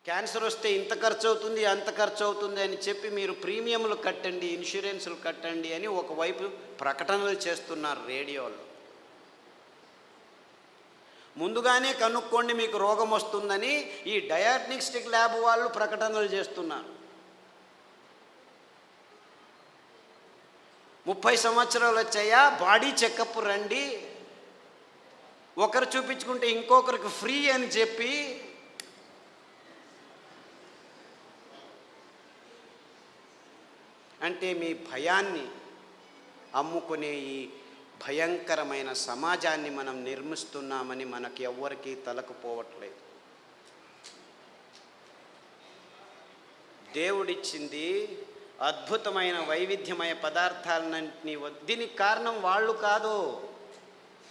Cancer వస్తే ఇంత ఖర్చు అవుతుంది, అంత ఖర్చు అవుతుంది అని చెప్పి మీరు ప్రీమియంలు కట్టండి, ఇన్సూరెన్సులు కట్టండి అని ఒకవైపు ప్రకటనలు చేస్తున్నారు రేడియోలో. ముందుగానే కనుక్కోండి మీకు రోగం వస్తుందని ఈ డయాగ్నోస్టిక్ ల్యాబ్ వాళ్ళు ప్రకటనలు చేస్తున్నారు. 30 సంవత్సరాలు వచ్చాయా, బాడీ చెకప్ రండి, ఒకరు చూపించుకుంటే ఇంకొకరికి ఫ్రీ అని చెప్పి అంటే మీ భయాన్ని అమ్ముకునే ఈ భయంకరమైన సమాజాన్ని మనం నిర్మిస్తున్నామని మనకి ఎవ్వరికీ తలకపోవట్లేదు. దేవుడిచ్చింది అద్భుతమైన వైవిధ్యమయ పదార్థాలన్నింటినీ. దీనికి కారణం వాళ్ళు కాదు,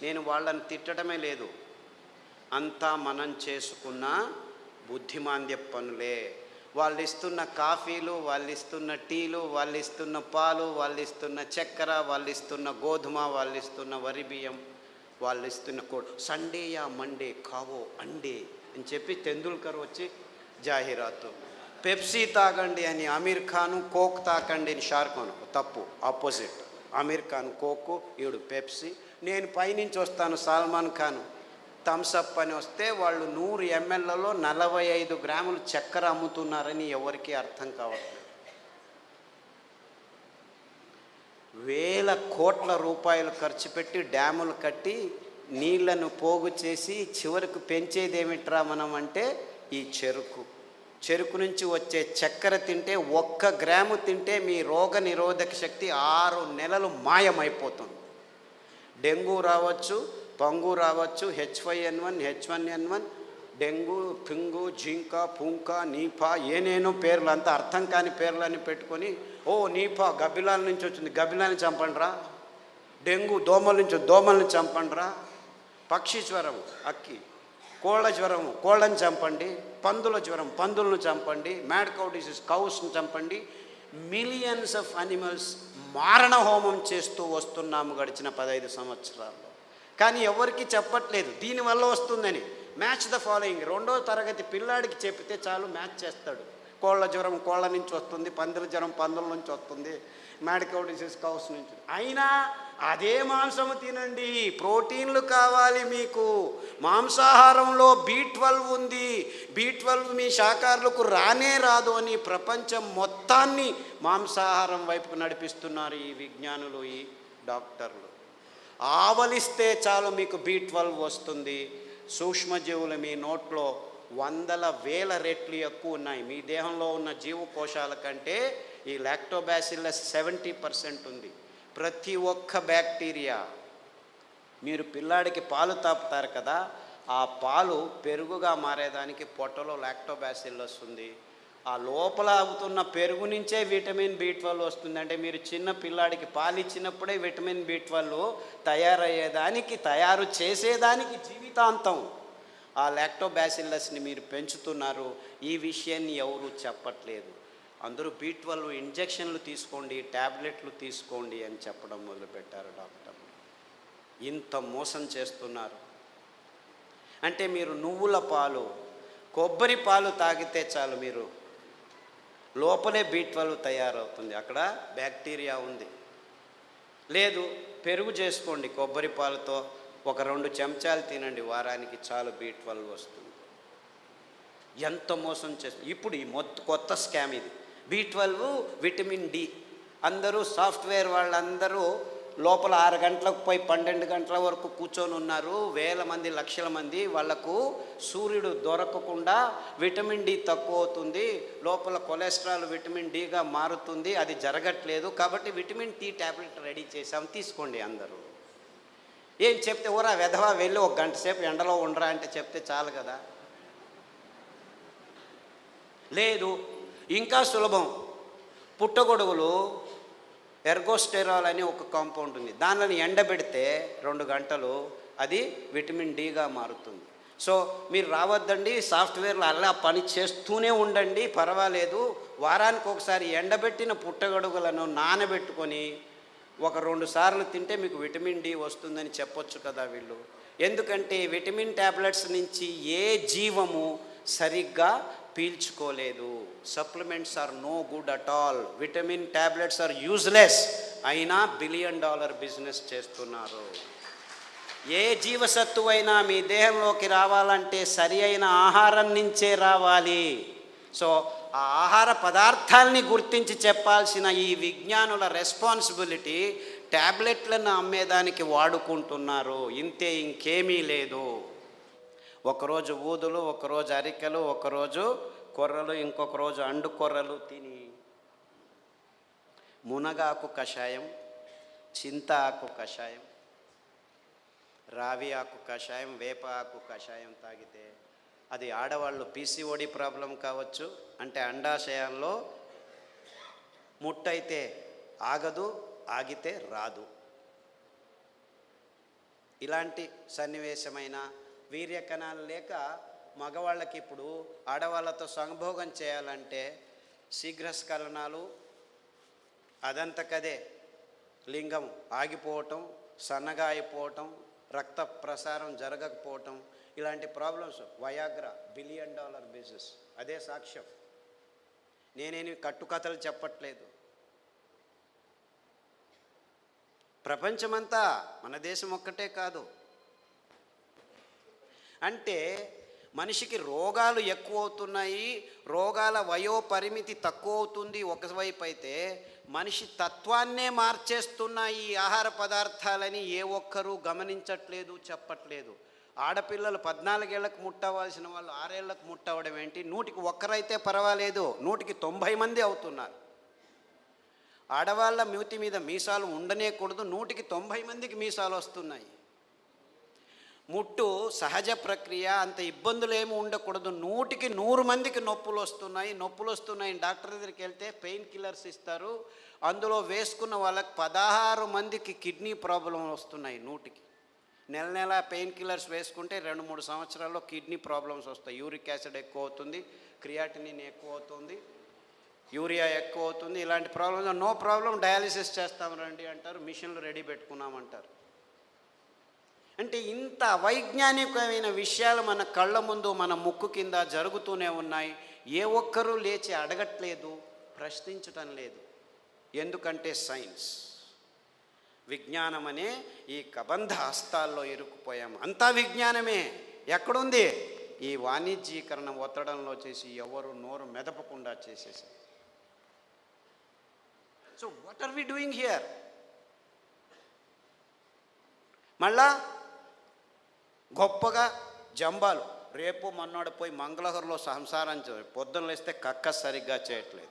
నేను వాళ్ళని తిట్టడమే లేదు, అంతా మనం చేసుకున్న బుద్ధిమాంద్య పనులే. వాళ్ళు ఇస్తున్న కాఫీలు, వాళ్ళు ఇస్తున్న టీలు, వాళ్ళు ఇస్తున్న పాలు, వాళ్ళు ఇస్తున్న చక్కెర, వాళ్ళు ఇస్తున్న గోధుమ, వాళ్ళు ఇస్తున్న వరి బియ్యం, వాళ్ళు ఇస్తున్న సండే యా మండే కావో అండే అని చెప్పి తెందుల్కర్ వచ్చి జాహీరాతు. పెప్సీ తాగండి అని అమీర్ ఖాను, కోక్ తాకండి అని షారుఖ్ ఖాన్. తప్పు, ఆపోజిట్. అమీర్ ఖాన్ కోకు, ఈడు పెప్సీ. నేను పైనుంచి వస్తాను సల్మాన్ ఖాన్ థమ్సప్ అని వస్తే వాళ్ళు 100 mlలో 45 గ్రాములు చక్కెర అమ్ముతున్నారని ఎవరికీ అర్థం కావట్లేదు. వేల కోట్ల రూపాయలు ఖర్చు పెట్టి డ్యాములు కట్టి నీళ్లను పోగు చేసి చివరకు పెంచేదేమిట్రా మనం అంటే ఈ చెరుకు నుంచి వచ్చే చక్కెర తింటే 1 గ్రాము తింటే మీ రోగ నిరోధక శక్తి 6 నెలలు మాయమైపోతుంది. డెంగ్యూ రావచ్చు, పంగు రావచ్చు, H5N1, H1N1, డెంగ్యూ, పింగు, జింక, పుంక, నీపా, ఏనేనో పేర్లు, అంతా అర్థం కాని పేర్లని పెట్టుకొని, ఓ నీపా గబ్బిలాల నుంచి వచ్చింది, గబ్బిలాన్ని చంపండిరా. డెంగ్యూ దోమల నుంచి, దోమల్ని చంపండిరా. పక్షి జ్వరం, అక్కి. కోళ్ళ జ్వరం, కోళ్ళని చంపండి. పందుల జ్వరం, పందులను చంపండి. మ్యాడ్ కౌ డిసీజ్, కౌస్ని చంపండి. మిలియన్స్ ఆఫ్ అనిమల్స్ మారణ హోమం చేస్తూ వస్తున్నాము గడిచిన 15 సంవత్సరాల్లో. కానీ ఎవరికి చెప్పట్లేదు దీనివల్ల వస్తుందని. Match the following. 2వ తరగతి పిల్లాడికి చెప్తే చాలు మ్యాచ్ చేస్తాడు. కోళ్ళ జ్వరం కోళ్ళ నుంచి వస్తుంది, పందుల జ్వరం పందుల నుంచి వస్తుంది, మ్యాడ్ కౌ డిసీజ్ కౌస్ నుంచి. అయినా అదే మాంసము తినండి, ప్రోటీన్లు కావాలి మీకు. మాంసాహారంలో B12 ఉంది, B12 మీ శాకాహారులకు రానే రాదు అని ప్రపంచం మొత్తాన్ని మాంసాహారం వైపుకు నడిపిస్తున్నారు ఈ విజ్ఞానులు, ఈ డాక్టర్లు. ఆవలిస్తే చాలు మీకు B12 వస్తుంది. సూక్ష్మజీవులు మీ నోట్లో 100,000 రెట్లు ఎక్కువ ఉన్నాయి. మీ దేహంలో ఉన్న జీవకోశాల కంటే ఈ లాక్టోబాసిల్లస్ 70% ఉంది. ప్రతి ఒక్క బ్యాక్టీరియా, మీరు పిల్లాడికి పాలు తాపుతారు కదా, ఆ పాలు పెరుగుగా మారేదానికి పొట్టలో లాక్టోబాసిల్లస్ ఉంది. ఆ లోపల అవుతున్న పెరుగు నుంచే విటమిన్ B12 వస్తుంది. అంటే మీరు చిన్న పిల్లాడికి పాలు ఇచ్చినప్పుడే విటమిన్ B12 తయారయ్యేదానికి, తయారు చేసేదానికి జీవితాంతం ఆ లాక్టోబాసిల్లస్ని మీరు పెంచుతున్నారు. ఈ విషయాన్ని ఎవరు చెప్పట్లేదు. అందరూ B12 ఇంజెక్షన్లు తీసుకోండి, ట్యాబ్లెట్లు తీసుకోండి అని చెప్పడం మొదలుపెట్టారు డాక్టర్లు. ఇంత మోసం చేస్తున్నారు. అంటే మీరు నువ్వుల పాలు, కొబ్బరి పాలు తాగితే చాలు మీరు లోపలే B12 తయారవుతుంది, అక్కడ బ్యాక్టీరియా ఉంది. లేదు పెరుగు చేసుకోండి, కొబ్బరి పాలతో ఒక 2 చెంచాలు తినండి వారానికి, చాలు B12 వస్తుంది. ఎంత మోసం చేస్తుంది. ఇప్పుడు ఈ కొత్త స్కామ్ ఇది. B12 vitamin D. అందరూ సాఫ్ట్వేర్ వాళ్ళందరూ లోపల 6 గంటలకు పోయి 12 గంటల వరకు కూర్చొని ఉన్నారు. వేల మంది, లక్షల మంది. వాళ్లకు సూర్యుడు దొరకకుండా విటమిన్ D తక్కువ అవుతుంది, లోపల కొలెస్ట్రాల్ విటమిన్ Dగా మారుతుంది. అది జరగట్లేదు కాబట్టి విటమిన్ T ట్యాబ్లెట్ రెడీ చేసాం, తీసుకోండి అందరూ. ఏం చెప్తే ఊరా వెధవా వెళ్ళి 1 గంట సేపు ఎండలో ఉండరా అంటే చెప్తే చాలు కదా. లేదు ఇంకా సులభం. పుట్టగొడుగులు ఎర్గోస్టెరాల్ అని ఒక కాంపౌండ్ ఉంది, దానిని ఎండబెడితే 2 గంటలు అది విటమిన్ Dగా మారుతుంది. సో మీరు రావద్దండి, సాఫ్ట్వేర్లో అలా పని చేస్తూనే ఉండండి, పర్వాలేదు. వారానికి ఒకసారి ఎండబెట్టిన పుట్టగొడుగులను నానబెట్టుకొని 1-2 సార్లు తింటే మీకు విటమిన్ D వస్తుందని చెప్పొచ్చు కదా వీళ్ళు. ఎందుకంటే విటమిన్ ట్యాబ్లెట్స్ నుంచి ఏ జీవము సరిగ్గా పీల్చుకోలేదు. Supplements are no good at all. Vitamin tablets are useless. అయినా $1 బిలియన్ బిజినెస్ చేస్తున్నారు. ఏ జీవసత్తువైనా మీ దేహంలోకి రావాలంటే సరి అయిన ఆహారం నుంచే రావాలి. సో ఆ ఆహార పదార్థాలని గుర్తించి చెప్పాల్సిన ఈ విజ్ఞానుల రెస్పాన్సిబిలిటీ ట్యాబ్లెట్లను అమ్మేదానికి వాడుకుంటున్నారు. ఇంతే, ఇంకేమీ లేదు. ఒకరోజు ఊదులు, ఒకరోజు అరికెలు, ఒకరోజు కొర్రలు, ఇంకొక రోజు అండు కొర్రలు తిని మునగాకు కషాయం, చింత ఆకు కషాయం, రావి ఆకు కషాయం, వేప ఆకు కషాయం తాగితే అది ఆడవాళ్ళు పీసీఓడి ప్రాబ్లం కావచ్చు, అంటే అండాశయాల్లో ముట్టయితే ఆగదు, ఆగితే రాదు. ఇలాంటి సన్నివేశమైన వీర్యకణాలు లేక మగవాళ్ళకి ఇప్పుడు ఆడవాళ్ళతో సంభోగం చేయాలంటే శీఘ్రస్ఖలనాలు, అదంతకదే లింగం ఆగిపోవటం, సన్నగా అయిపోవటం, రక్త ప్రసారం జరగకపోవటం, ఇలాంటి ప్రాబ్లమ్స్. Viagra $1 billion business. అదే సాక్ష్యం. నేనేమి కట్టుకథలు చెప్పట్లేదు. ప్రపంచమంతా, మన దేశం ఒక్కటే కాదు. అంటే మనిషికి రోగాలు ఎక్కువ అవుతున్నాయి, రోగాల వయోపరిమితి తక్కువ అవుతుంది ఒకవైపు అయితే, మనిషి తత్వాన్నే మార్చేస్తున్నాయి ఈ ఆహార పదార్థాలని ఏ ఒక్కరూ గమనించట్లేదు, చెప్పట్లేదు. ఆడపిల్లలు 14 ఏళ్లకు ముట్టవలసిన వాళ్ళు 6 ఏళ్లకు ముట్టవడం ఏంటి? 100కి 1 అయితే పర్వాలేదు, 100కి 90 మంది అవుతున్నారు. ఆడవాళ్ళ మూతి మీద మీసాలు ఉండనేకూడదు, 100కి 90 మందికి మీసాలు వస్తున్నాయి. ముట్టు సహజ ప్రక్రియ, అంత ఇబ్బందులు ఏమి ఉండకూడదు, 100కి 100 మందికి నొప్పులు వస్తున్నాయి. డాక్టర్ దగ్గరికి వెళ్తే పెయిన్ కిల్లర్స్ ఇస్తారు, అందులో వేసుకున్న వాళ్ళకి 16 మందికి కిడ్నీ ప్రాబ్లం వస్తున్నాయి. 100కి నెల పెయిన్ కిల్లర్స్ వేసుకుంటే 2-3 సంవత్సరాల్లో కిడ్నీ ప్రాబ్లమ్స్ వస్తాయి. యూరిక్ యాసిడ్ ఎక్కువ అవుతుంది, క్రియాటినిన్ ఎక్కువ అవుతుంది, యూరియా ఎక్కువ అవుతుంది. ఇలాంటి ప్రాబ్లమ్స్ నో ప్రాబ్లం, డయాలిసిస్ చేస్తాం రండి అంటారు, మిషన్లు రెడీ పెట్టుకున్నామంటారు. అంటే ఇంత వైజ్ఞానికమైన విషయాలు మన కళ్ళ ముందు, మన ముక్కు కింద జరుగుతూనే ఉన్నాయి. ఏ ఒక్కరూ లేచి అడగట్లేదు, ప్రశ్నించటం లేదు. ఎందుకంటే సైన్స్, విజ్ఞానం అనే ఈ కబంధ హస్తాల్లో ఇరుక్కుపోయాము. అంతా విజ్ఞానమే. ఎక్కడుంది? ఈ వాణిజ్యీకరణ ఒత్తడంలో చేసి ఎవరు నోరు మెదపకుండా చేసేసారు. So what are we doing here? మళ్ళా గొప్పగా జంబాలు, రేపు మొన్నడు పోయి మంగళహరిలో సంసారం పొద్దున్న లేస్తే కక్కస్ సరిగ్గా చేయట్లేదు.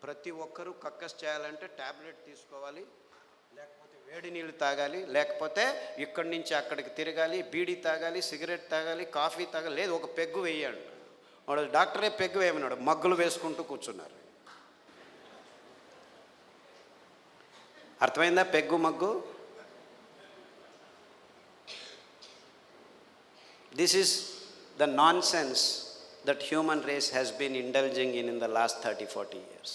ప్రతి ఒక్కరూ కక్కస్ చేయాలంటే ట్యాబ్లెట్ తీసుకోవాలి, లేకపోతే వేడి నీళ్ళు తాగాలి, లేకపోతే ఇక్కడి నుంచి అక్కడికి తిరగాలి, బీడీ తాగాలి, సిగరెట్ తాగాలి, కాఫీ తాగాలి, లేదు ఒక పెగ్గు వేయండి. వాడు డాక్టరే పెగ్గు వేయమన్నాడు, మగ్గులు వేసుకుంటూ కూర్చున్నారు. అర్థమైందా peg mug? This is the nonsense that human race has been indulging in the last 30-40 years.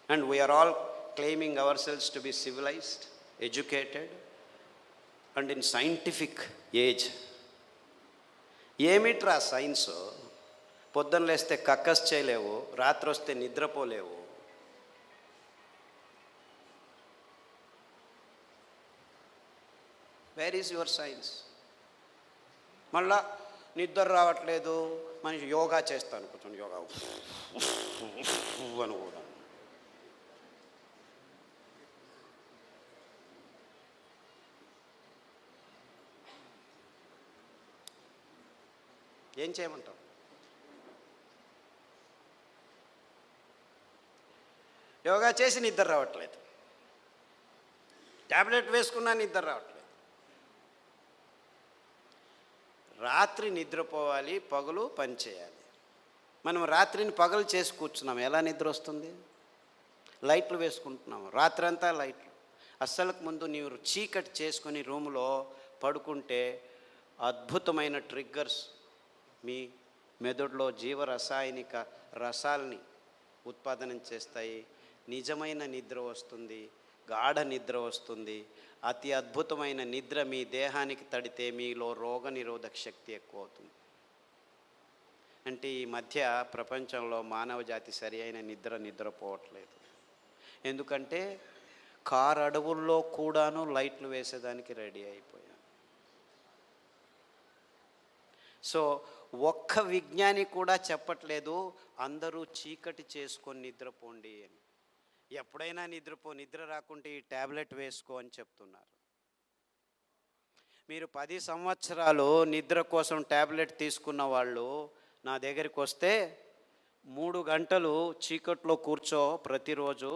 And we are all claiming ourselves to be civilized, educated, and in scientific age. ఏమిట్రా science? పొద్దున్న లేస్తే కక్కస్ చేయలేవు, రాత్రి వస్తే నిద్రపోలేవు. Where is your science? మళ్ళా నిద్ర రావట్లేదు, మనిషి యోగా చేస్తాను, కూర్చొని యోగా అని కూడా. ఏం చేయమంటావు? యోగా చేసి నిద్ర రావట్లేదు, ట్యాబ్లెట్ వేసుకున్నా నిద్ర రావట్లేదు. రాత్రి నిద్రపోవాలి, పగలు పని చేయాలి. మనం రాత్రిని పగలు చేసి కూర్చున్నాం, ఎలా నిద్ర వస్తుంది? లైట్లు వేసుకుంటున్నాము, రాత్రంతా లైట్లు. అస్సలకు ముందు నీవు చీకటి చేసుకొని రూములో పడుకుంటే అద్భుతమైన ట్రిగ్గర్స్ మీ మెదడులో జీవరసాయనిక రసాల్ని ఉత్పాదనం చేస్తాయి. నిజమైన నిద్ర వస్తుంది, గాఢ నిద్ర వస్తుంది. అతి అద్భుతమైన నిద్ర మీ దేహానికి తడితే మీలో రోగనిరోధక శక్తి ఎక్కువ అవుతుంది. అంటే ఈ మధ్య ప్రపంచంలో మానవ జాతి సరి అయిన నిద్రపోవట్లేదు. ఎందుకంటే కారు అడవుల్లో కూడాను లైట్లు వేసేదానికి రెడీ అయిపోయాం. సో ఒక్క విజ్ఞాని కూడా చెప్పట్లేదు అందరూ చీకటి చేసుకొని నిద్రపోండి అని. ఎప్పుడైనా నిద్ర రాకుంటే ఈ ట్యాబ్లెట్ వేసుకో అని చెప్తున్నారు. మీరు 10 సంవత్సరాలు నిద్ర కోసం ట్యాబ్లెట్ తీసుకున్న వాళ్ళు నా దగ్గరికి వస్తే 3 గంటలు చీకట్లో కూర్చో, ప్రతిరోజు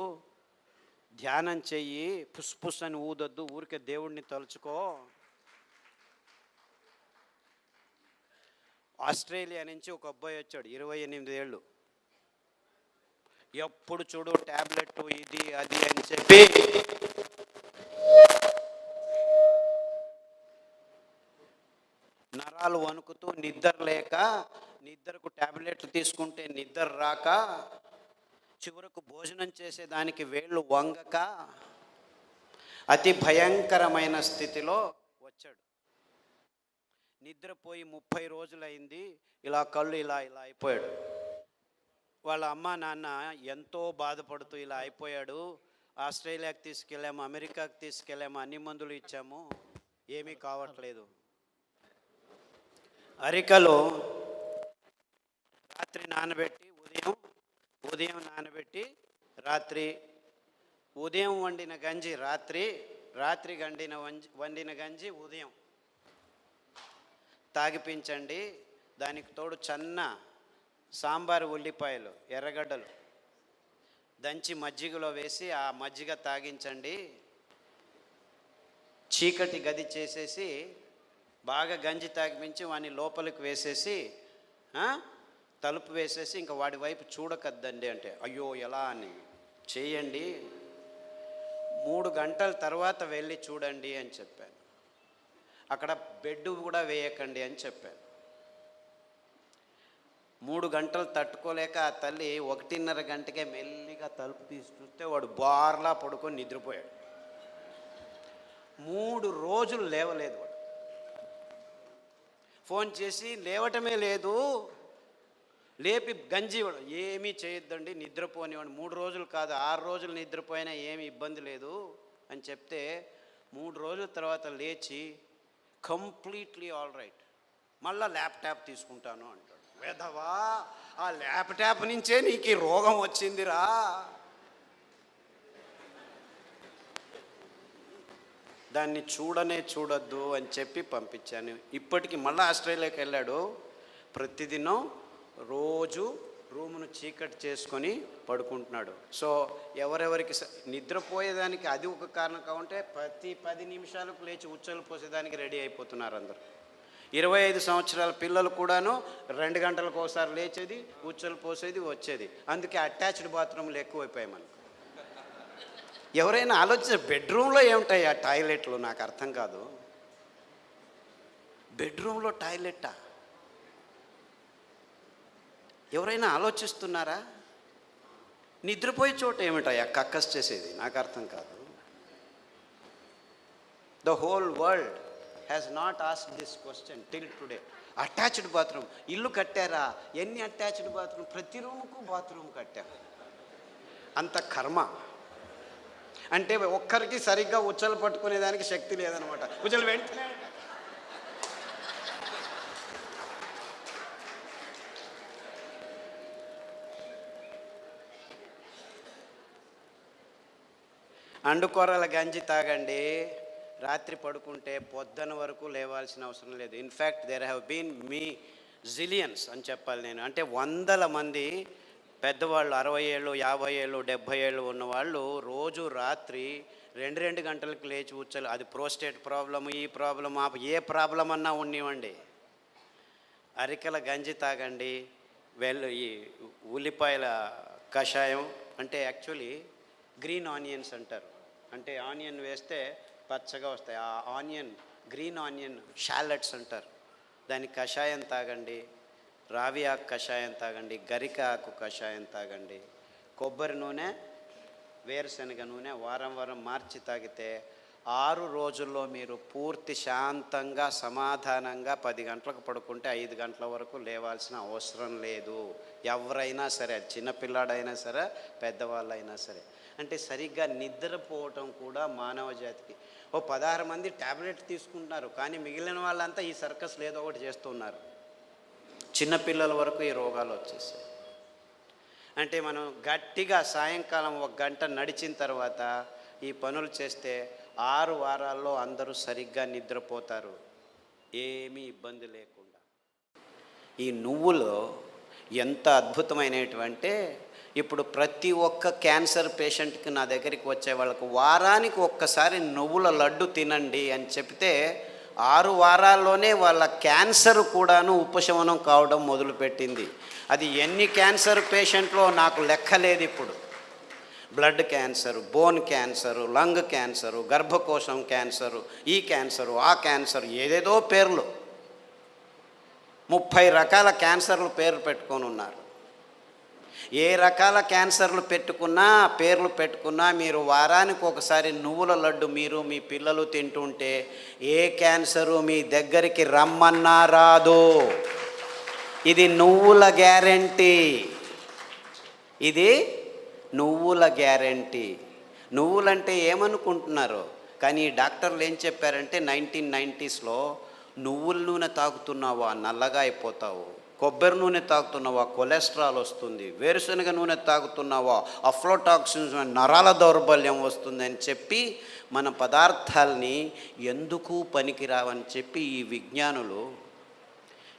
ధ్యానం చెయ్యి, పుస్ అని ఊదొద్దు, ఊరికే దేవుడిని తలుచుకో. ఆస్ట్రేలియా నుంచి ఒక అబ్బాయి వచ్చాడు, 28 ఏళ్ళు. ఎప్పుడు చూడు ట్యాబ్లెట్ ఇది అది అని చెప్పి నరాలు వణుకుతూ నిద్ర లేక, నిద్రకు ట్యాబ్లెట్లు తీసుకుంటే నిద్ర రాక, చివరకు భోజనం చేసేదానికి వేళ్ళు వంగక అతి భయంకరమైన స్థితిలో వచ్చాడు. నిద్రపోయి 30 రోజులైంది. ఇలా కళ్ళు ఇలా అయిపోయాడు. వాళ్ళ అమ్మ నాన్న ఎంతో బాధపడుతూ ఇలా అయిపోయాడు, ఆస్ట్రేలియాకి తీసుకెళ్ళాము, అమెరికాకి తీసుకెళ్ళాము, అన్ని మందులు ఇచ్చాము, ఏమీ కావట్లేదు. అరికలో రాత్రి నానబెట్టి ఉదయం నానబెట్టి రాత్రి, ఉదయం వండిన గంజి రాత్రి వండిన గంజి ఉదయం తాగిపించండి. దానికి తోడు చన్న సాంబారు ఉల్లిపాయలు, ఎర్రగడ్డలు దంచి మజ్జిగలో వేసి ఆ మజ్జిగ తాగించండి. చీకటి గది చేసేసి బాగా గంజి తాగిపించి వాడిని లోపలికి వేసేసి తలుపు వేసేసి ఇంకా వాడి వైపు చూడకద్దండి అంటే, అయ్యో ఎలా అని చేయండి, 3 గంటల తర్వాత వెళ్ళి చూడండి అని చెప్పాను. అక్కడ బెడ్ కూడా వేయకండి అని చెప్పాను. 3 గంటలు తట్టుకోలేక ఆ తల్లి 1:30 గంటకే మెల్లిగా తలుపు తీసి చూస్తే వాడు బార్లా పడుకొని నిద్రపోయాడు. 3 రోజులు లేవలేదు వాడు. ఫోన్ చేసి లేవటమే లేదు, లేపి గంజి ఇవ్వడం, ఏమీ చేయొద్దండి నిద్రపోనివాడు, 3 రోజులు కాదు 6 రోజులు నిద్రపోయినా ఏమీ ఇబ్బంది లేదు అని చెప్తే 3 రోజుల తర్వాత లేచి కంప్లీట్లీ ఆల్ రైట్, మళ్ళీ ల్యాప్టాప్ తీసుకుంటాను అంటాడు. వేదవా, ఆ ల్యాప్టాప్ నుంచే నీకు ఈ రోగం వచ్చిందిరా. దాన్ని చూడొద్దు అని చెప్పి పంపించాను. ఇప్పటికి మళ్ళీ ఆస్ట్రేలియాకి వెళ్ళాడు. ప్రతిదినం రోజు రూమును చీకటి చేసుకొని పడుకుంటున్నాడు. సో ఎవరెవరికి నిద్రపోయేదానికి అది ఒక కారణం కావంటే ప్రతి 10 నిమిషాలకు లేచి ఉచ్చలు పోసేదానికి రెడీ అయిపోతున్నారు అందరూ. 25 సంవత్సరాల పిల్లలు కూడాను 2 గంటలకు ఒకసారి లేచేది, ఉచ్చలు పోసేది, వచ్చేది. అందుకే అటాచ్డ్ బాత్రూమ్లు ఎక్కువైపోయాయి మనకు. ఎవరైనా ఆలోచించే బెడ్రూమ్లో ఏముంటాయి ఆ టాయిలెట్లు? నాకు అర్థం కాదు. బెడ్రూమ్లో టాయిలెట్టా? ఎవరైనా ఆలోచిస్తున్నారా? నిద్రపోయే చోట ఏమిటాయా కక్కస్ చేసేది? నాకు అర్థం కాదు. The whole world has not asked this question till today. Attached bathroom ఇల్లు కట్టారా? ఎన్ని అటాచ్డ్ బాత్రూమ్? ప్రతి రూముకు బాత్రూమ్ కట్టారు. అంత కర్మ. అంటే ఒక్కరికి సరిగ్గా ఉచ్చలు పట్టుకునేదానికి శక్తి లేదనమాట. ఉచ్చలు వెంటనే అండుకొర్రల గంజి తాగండి, రాత్రి పడుకుంటే పొద్దున వరకు లేవాల్సిన అవసరం లేదు. In fact there have been zillions అని చెప్పాలి నేను. అంటే 100 మంది పెద్దవాళ్ళు 60 ఏళ్ళు 50 ఏళ్ళు 70 ఏళ్ళు ఉన్నవాళ్ళు రోజు రాత్రి 2 గంటలకు లేచి ఉచ్చలు, అది ప్రోస్టేట్ ప్రాబ్లము, ఈ ప్రాబ్లమ్, ఏ ప్రాబ్లం అన్నా ఉన్నివ్వండి, అరికల గంజి తాగండి. ఈ ఉల్లిపాయల కషాయం అంటే యాక్చువల్లీ గ్రీన్ ఆనియన్స్ అంటారు. అంటే ఆనియన్ వేస్తే పచ్చగా వస్తాయి. ఆ ఆనియన్, గ్రీన్ ఆనియన్ షాలెట్స్ అంటారు. దానికి కషాయం తాగండి, రావి ఆకు కషాయం తాగండి, గరిక ఆకు కషాయం తాగండి. కొబ్బరి నూనె, వేరుశనగ నూనె వారం మార్చి తాగితే 6 రోజుల్లో మీరు పూర్తి శాంతంగా సమాధానంగా 10 గంటలకు పడుకుంటే 5 గంటల వరకు లేవాల్సిన అవసరం లేదు. ఎవరైనా సరే, చిన్నపిల్లాడైనా సరే, పెద్దవాళ్ళైనా సరే. అంటే సరిగ్గా నిద్రపోవటం కూడా మానవ జాతికి. 16 మంది ట్యాబ్లెట్ తీసుకుంటున్నారు, కానీ మిగిలిన వాళ్ళంతా ఈ సర్కస్లు ఏదో ఒకటి చేస్తున్నారు. చిన్నపిల్లల వరకు ఈ రోగాలు వచ్చేసాయి. అంటే మనం గట్టిగా సాయంకాలం 1 గంట నడిచిన తర్వాత ఈ పనులు చేస్తే 6 వారాల్లో అందరూ సరిగ్గా నిద్రపోతారు, ఏమీ ఇబ్బంది లేకుండా. ఈ నువ్వులు ఎంత అద్భుతమైనటువంటి, ఇప్పుడు ప్రతి ఒక్క క్యాన్సర్ పేషెంట్కి నా దగ్గరికి వచ్చే వాళ్ళకు వారానికి ఒక్కసారి నువ్వుల లడ్డు తినండి అని చెప్తే 6 వారాల్లోనే వాళ్ళ క్యాన్సర్ కూడాను ఉపశమనం కావడం మొదలుపెట్టింది. అది ఎన్ని క్యాన్సర్ పేషెంట్లో నాకు లెక్కలేదు. ఇప్పుడు blood cancer, bone cancer, lung cancer, గర్భకోశం క్యాన్సరు, ఈ క్యాన్సరు, ఆ క్యాన్సరు, ఏదేదో పేర్లు, 30 రకాల క్యాన్సర్లు పేర్లు పెట్టుకొని ఉన్నారు. ఏ రకాల క్యాన్సర్లు పెట్టుకున్నా, పేర్లు పెట్టుకున్నా, మీరు వారానికి ఒకసారి నువ్వుల లడ్డు మీరు మీ పిల్లలు తింటుంటే ఏ క్యాన్సరు మీ దగ్గరికి రమ్మన్నా రాదు. ఇది నువ్వుల గ్యారెంటీ. ఇది నువ్వుల గ్యారెంటీ. నువ్వులంటే ఏమనుకుంటున్నారు? కానీ డాక్టర్లు ఏం చెప్పారంటే 1990స్లో నువ్వుల నూనె తాగుతున్నావా నల్లగా అయిపోతావు, కొబ్బరి నూనె తాగుతున్నావా కొలెస్ట్రాల్ వస్తుంది, వేరుశనగ నూనె తాగుతున్నావా అఫ్లోటాక్సిన్స్ నరాల దౌర్బల్యం వస్తుంది అని చెప్పి మన పదార్థాలని ఎందుకు పనికిరావని చెప్పి ఈ విజ్ఞానులు,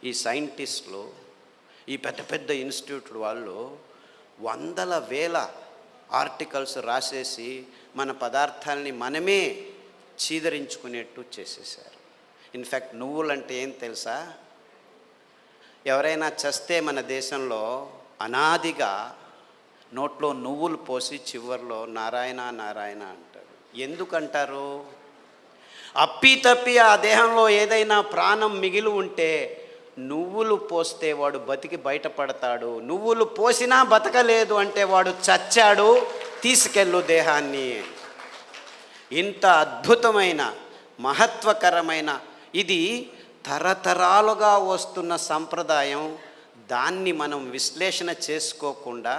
ఈ సైంటిస్టులు, ఈ పెద్ద పెద్ద ఇన్స్టిట్యూట్లు వాళ్ళు వందల వేల ఆర్టికల్స్ రాసేసి మన పదార్థాలని మనమే చీదరించుకునేట్టు చేసేసారు. ఇన్ఫ్యాక్ట్ నువ్వులంటే ఏం తెలుసా? ఎవరైనా చస్తే మన దేశంలో అనాదిగా నోట్లో నువ్వులు పోసి చివర్లో నారాయణ నారాయణ అంటారు. ఎందుకంటారు? అప్పి ఆ దేహంలో ఏదైనా ప్రాణం మిగిలి ఉంటే నువ్వులు పోస్తే వాడు బతికి బయటపడతాడు, నువ్వులు పోసినా బతకలేదు అంటే వాడు చచ్చాడు, తీసుకెళ్ళు దేహాన్ని. ఇంత అద్భుతమైన మహత్వకరమైన ఇది తరతరాలుగా వస్తున్న సంప్రదాయం. దాన్ని మనం విశ్లేషణ చేసుకోకుండా,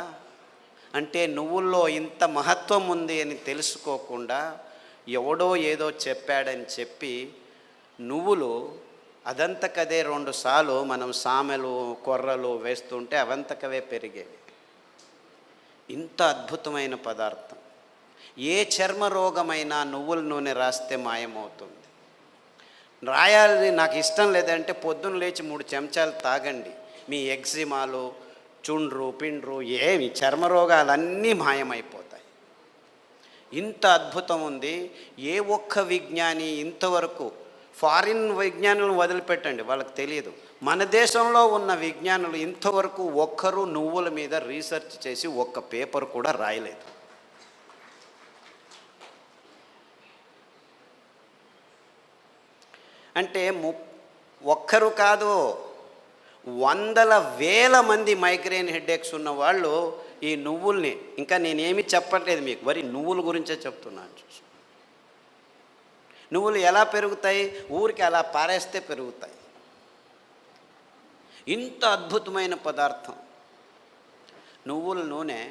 అంటే నువ్వుల్లో ఇంత మహత్వం ఉంది అని తెలుసుకోకుండా ఎవడో ఏదో చెప్పాడని చెప్పి నువ్వులు అదంతకదే 2 సార్లు మనం సామెలు కొర్రలు వేస్తుంటే అవంతకవే పెరిగేవి. ఇంత అద్భుతమైన పదార్థం. ఏ చర్మ రోగమైనా నువ్వుల నూనె రాస్తే మాయమవుతుంది. రాయాలి నాకు ఇష్టం లేదంటే పొద్దున్న లేచి 3 చెంచాలు తాగండి, మీ ఎగ్జిమాలు, చుండ్రు, పిండ్రు, ఏమి చర్మ రోగాలన్నీ మాయమైపోతాయి. ఇంత అద్భుతం ఉంది. ఏ ఒక్క విజ్ఞాని ఇంతవరకు, ఫారిన్ విజ్ఞానులను వదిలిపెట్టండి, వాళ్ళకి తెలియదు, మన దేశంలో ఉన్న విజ్ఞానులు ఇంతవరకు ఒక్కరు నువ్వుల మీద రీసెర్చ్ చేసి ఒక్క పేపర్ కూడా రాయలేదు. అంటే ఒక్కరు కాదు, వందల వేల మంది మైగ్రేన్ హెడేక్స్ ఉన్న వాళ్ళు ఈ నువ్వుల్ని, ఇంకా నేనేమి చెప్పట్లేదు మీకు, మరి నువ్వుల గురించే చెప్తున్నాను. చూసి నువ్వులు ఎలా పెరుగుతాయి? ఊరికి అలా పారేస్తే పెరుగుతాయి. ఇంత అద్భుతమైన పదార్థం నువ్వుల నూనె.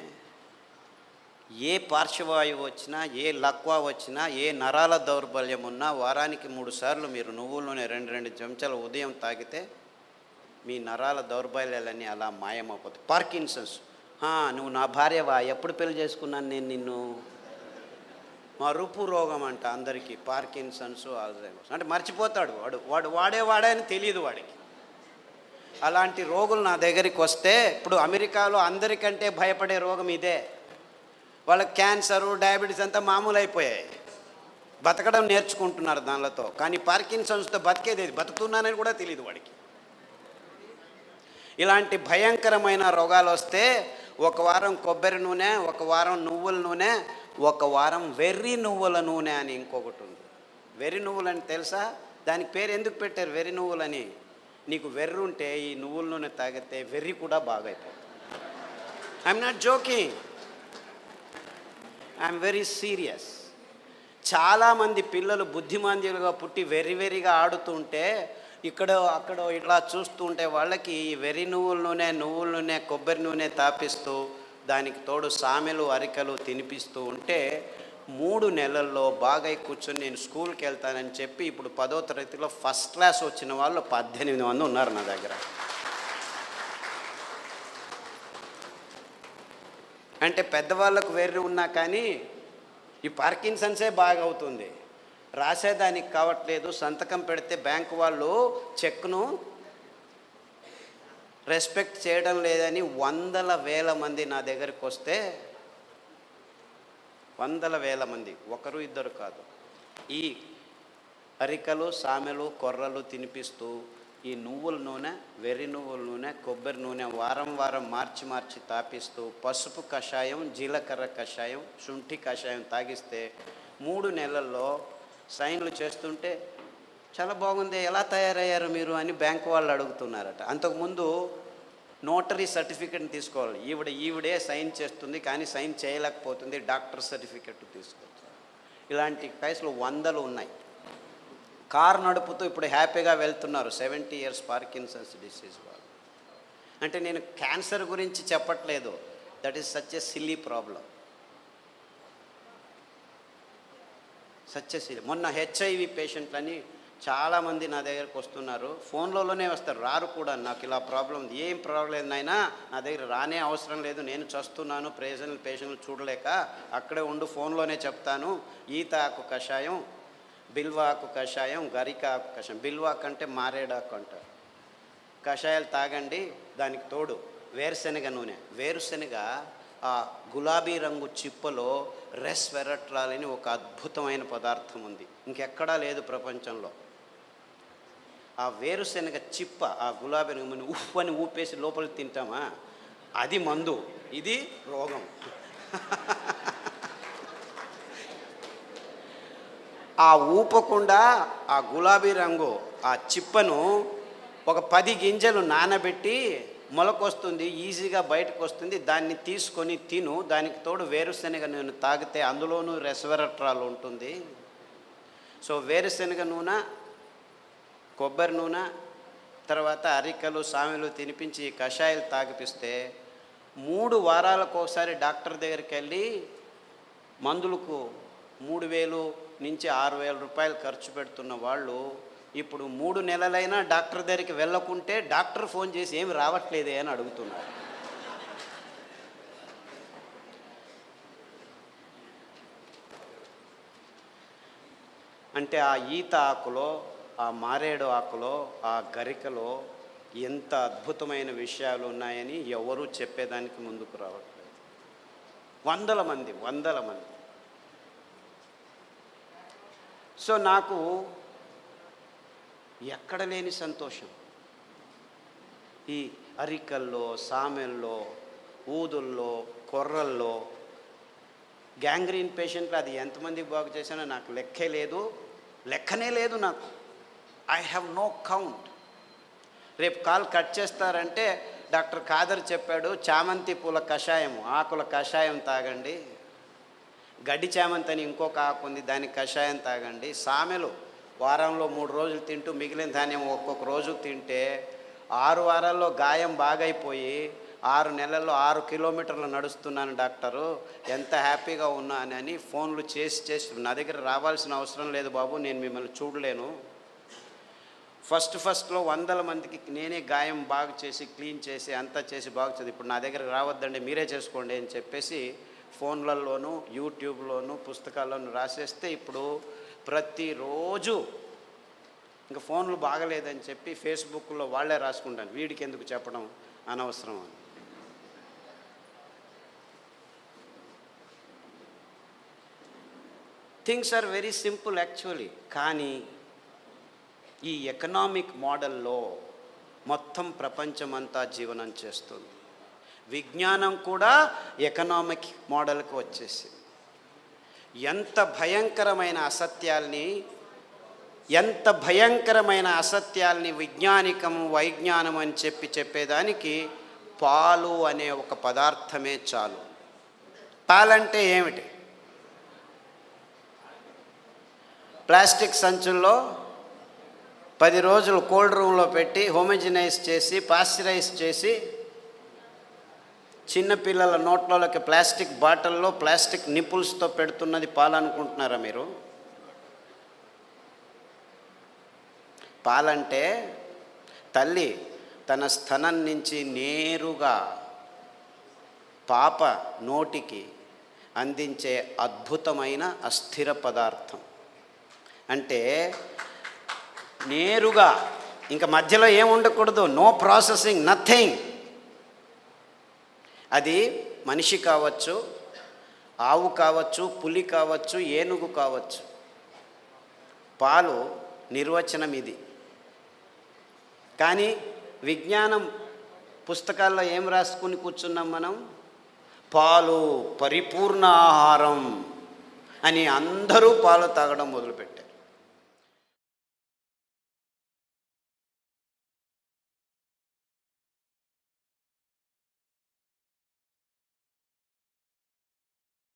ఏ పార్శ్వవాయువు వచ్చినా, ఏ లక్వా వచ్చినా, ఏ నరాల దౌర్బల్యం ఉన్నా వారానికి 3 సార్లు మీరు నువ్వుల నూనె 2 చెంచాలు ఉదయం తాగితే మీ నరాల దౌర్బల్యాలన్నీ అలా మాయమైపోతాయి. పార్కిన్సన్స్, నువ్వు నా భార్యవా, ఎప్పుడు పెళ్లి చేసుకున్నాను నేను నిన్ను, మరుపు రోగం అంట అందరికీ, పార్కిన్సన్స్, ఆల్జైమర్స్. అంటే మర్చిపోతాడు వాడు వాడే అని తెలియదు వాడికి. అలాంటి రోగులు నా దగ్గరికి వస్తే, ఇప్పుడు అమెరికాలో అందరికంటే భయపడే రోగం ఇదే. వాళ్ళకి క్యాన్సరు, డయాబెటీస్ అంతా మామూలు అయిపోయాయి, బతకడం నేర్చుకుంటున్నారు దానిలతో. కానీ పార్కిన్సన్స్తో బతికేది, బతుకుతున్నానని కూడా తెలియదు వాడికి. ఇలాంటి భయంకరమైన రోగాలు వస్తే 1 వారం కొబ్బరి నూనె, 1 వారం నువ్వుల నూనె, 1 వారం వెర్రి నువ్వుల నూనె అని ఇంకొకటి ఉంది. వెర్రి నువ్వులని తెలుసా? దానికి పేరు ఎందుకు పెట్టారు వెర్రి నువ్వులని? నీకు వెర్రి ఉంటే ఈ నువ్వుల నూనె తాగితే వెర్రి కూడా బాగా అయిపోతుంది. I'm not joking, I'm very serious. చాలామంది పిల్లలు బుద్ధిమాంద్యులుగా పుట్టి వెర్రిగా ఆడుతుంటే అక్కడ ఇట్లా చూస్తూ ఉంటే వాళ్ళకి ఈ వెర్రి నువ్వుల నూనె కొబ్బరి నూనె తాపిస్తూ దానికి తోడు సామెలు అరికలు తినిపిస్తూ ఉంటే 3 నెలల్లో బాగా కూర్చొని నేను స్కూల్కి వెళ్తానని చెప్పి ఇప్పుడు 10వ తరగతిలో ఫస్ట్ క్లాస్ వచ్చిన వాళ్ళు 18 మంది ఉన్నారు నా దగ్గర. అంటే పెద్దవాళ్ళకు వెర్రి ఉన్నా కానీ ఈ పార్కిన్సన్సే బాగా అవుతుంది, రాసేదానికి కావట్లేదు, సంతకం పెడితే బ్యాంకు వాళ్ళు చెక్ను రెస్పెక్ట్ చేయడం లేదని 100,000 మంది నా దగ్గరికి వస్తే 100,000 మంది, ఒకరు ఇద్దరు కాదు, ఈ అరికలు సామెలు కొర్రలు తినిపిస్తూ ఈ నువ్వుల నూనె, వెర్రి నువ్వుల నూనె, కొబ్బరి నూనె వారం మార్చి తాపిస్తూ పసుపు కషాయం, జీలకర్ర కషాయం, శుంఠి కషాయం తాగిస్తే 3 నెలల్లో సైన్లు చేస్తుంటే చాలా బాగుంది, ఎలా తయారయ్యారు మీరు అని బ్యాంకు వాళ్ళు అడుగుతున్నారట. అంతకుముందు నోటరీ సర్టిఫికెట్ని తీసుకోవాలి, ఈవిడే సైన్ చేస్తుంది కానీ సైన్ చేయలేకపోతుంది, డాక్టర్ సర్టిఫికెట్ తీసుకోవచ్చు. ఇలాంటి కేసులు 100 ఉన్నాయి. కారు నడుపుతూ ఇప్పుడు హ్యాపీగా వెళ్తున్నారు 70 years పార్కిన్సన్స్ డిసీజ్ వాళ్ళు. అంటే నేను క్యాన్సర్ గురించి చెప్పట్లేదు, that is such a silly problem, such a silly. మొన్న హెచ్ఐవి పేషెంట్లని చాలామంది నా దగ్గరకు వస్తున్నారు, ఫోన్లలోనే వస్తారు, రారు కూడా. నాకు ఇలా ప్రాబ్లం ఉంది, ఏం ప్రాబ్లం లేదు నాయనా, నా దగ్గర రానే అవసరం లేదు, నేను చస్తున్నాను, పేషెంట్లు చూడలేక అక్కడే ఉండు, ఫోన్లోనే చెప్తాను, ఈత ఆకు కషాయం, బిల్వాకు కషాయం, గరిక ఆకు కషాయం, బిల్వాకు అంటే మారేడాకు అంటారు, కషాయాలు తాగండి. దానికి తోడు వేరుశనగ నూనె, వేరుశనగ ఆ గులాబీ రంగు చిప్పలో రెస్వెరట్రాల్ అని ఒక అద్భుతమైన పదార్థం ఉంది, ఇంకెక్కడా లేదు ప్రపంచంలో. ఆ వేరుశనగ చిప్ప, ఆ గులాబీ రంగు ఉఫ్ అని ఊపేసి లోపలికి తింటామా, అది మందు, ఇది రోగం. ఆ ఊపకుండా ఆ గులాబీ రంగు ఆ చిప్పను ఒక 10 గింజలు నానబెట్టి మొలకొస్తుంది, ఈజీగా బయటకు వస్తుంది, దాన్ని తీసుకొని తిను. దానికి తోడు వేరుశనగ నూనె తాగితే అందులోనూ రెస్వెరట్రాల్ ఉంటుంది. సో వేరుశనగ నూనె, కొబ్బరి నూనె, తర్వాత అరికలు సామెలు తినిపించి కషాయాలు తాగిపిస్తే 3 వారాలకు ఒకసారి డాక్టర్ దగ్గరికి వెళ్ళి మందులకు 3,000 నుంచి 6,000 రూపాయలు ఖర్చు పెడుతున్న వాళ్ళు ఇప్పుడు 3 నెలలైనా డాక్టర్ దగ్గరికి వెళ్ళకుంటే డాక్టర్ ఫోన్ చేసి ఏమి రావట్లేదే అని అడుగుతున్నారు. అంటే ఆ ఈత ఆకులో, ఆ మారేడు ఆకులో, ఆ గరికలో ఎంత అద్భుతమైన విషయాలు ఉన్నాయని ఎవరూ చెప్పేదానికి ముందుకు రావట్లేదు. 100 మంది. సో నాకు ఎక్కడ లేని సంతోషం, ఈ అరికల్లో, సామెల్లో, ఊదుల్లో, కొర్రల్లో, గ్యాంగ్రీన్ పేషెంట్లు అది ఎంతమందికి బాగు చేశానో నాకు లెక్కనే లేదు నాకు. I have no count. రేపు కాల్ కట్ చేస్తారంటే డాక్టర్ ఖాదర్ చెప్పాడు, చామంతి పూల కషాయం, ఆకుల కషాయం తాగండి, గడ్డి చామంతి అని ఇంకొక ఆకు ఉంది, దానికి కషాయం తాగండి, సామెలు వారంలో 3 రోజులు తింటూ మిగిలిన ధాన్యం ఒక్కొక్క రోజు తింటే 6 వారాల్లో గాయం బాగైపోయి 6 నెలల్లో 6 కిలోమీటర్లు నడుస్తున్నాను డాక్టరు, ఎంత హ్యాపీగా ఉన్నానని ఫోన్లు చేసి నా దగ్గర రావాల్సిన అవసరం లేదు బాబు, నేను మిమ్మల్ని చూడలేను. ఫస్ట్లో 100 మందికి నేనే గాయం బాగు చేసి క్లీన్ చేసి అంతా చేసి బాగు చేసి ఇప్పుడు నా దగ్గర రావద్దండి మీరే చేసుకోండి అని చెప్పేసి ఫోన్లలోనూ యూట్యూబ్లోనూ పుస్తకాల్లోనూ రాసేస్తే ఇప్పుడు ప్రతిరోజు ఇంకా ఫోన్లు బాగలేదని చెప్పి ఫేస్బుక్లో వాళ్ళే రాసుకుంటాను, వీడికి ఎందుకు చెప్పడం అనవసరం అని. Things are very simple actually. కానీ ఈ ఎకనామిక్ మోడల్లో మొత్తం ప్రపంచమంతా జీవనం చేస్తుంది. విజ్ఞానం కూడా ఎకనామిక్ మోడల్కి వచ్చేసి ఎంత భయంకరమైన అసత్యాల్ని వైజ్ఞానం అని చెప్పేదానికి పాలు అనే ఒక పదార్థమే చాలు. పాలంటే ఏమిటి? ప్లాస్టిక్ సంచుల్లో 10 రోజులు కోల్డ్ రూమ్లో పెట్టి హోమోజినైజ్ చేసి పాశ్చరైజ్ చేసి చిన్నపిల్లల నోట్లోకి ప్లాస్టిక్ బాటిల్లో ప్లాస్టిక్ నిపుల్స్తో పెడుతున్నది పాలనుకుంటున్నారా మీరు? పాలంటే తల్లి తన స్తనం నుంచి నేరుగా పాప నోటికి అందించే అద్భుతమైన అస్థిర పదార్థం. అంటే నేరుగా, ఇంకా మధ్యలో ఏం ఉండకూడదు, నో ప్రాసెసింగ్, నథింగ్. అది మనిషి కావచ్చు, ఆవు కావచ్చు, పులి కావచ్చు, ఏనుగు కావచ్చు. పాలు నిర్వచనం ఇది. కానీ విజ్ఞానం పుస్తకాల్లో ఏం రాసుకుని కూర్చున్నాం మనం? పాలు పరిపూర్ణ ఆహారం అని అందరూ పాలు తాగడం మొదలుపెట్టారు.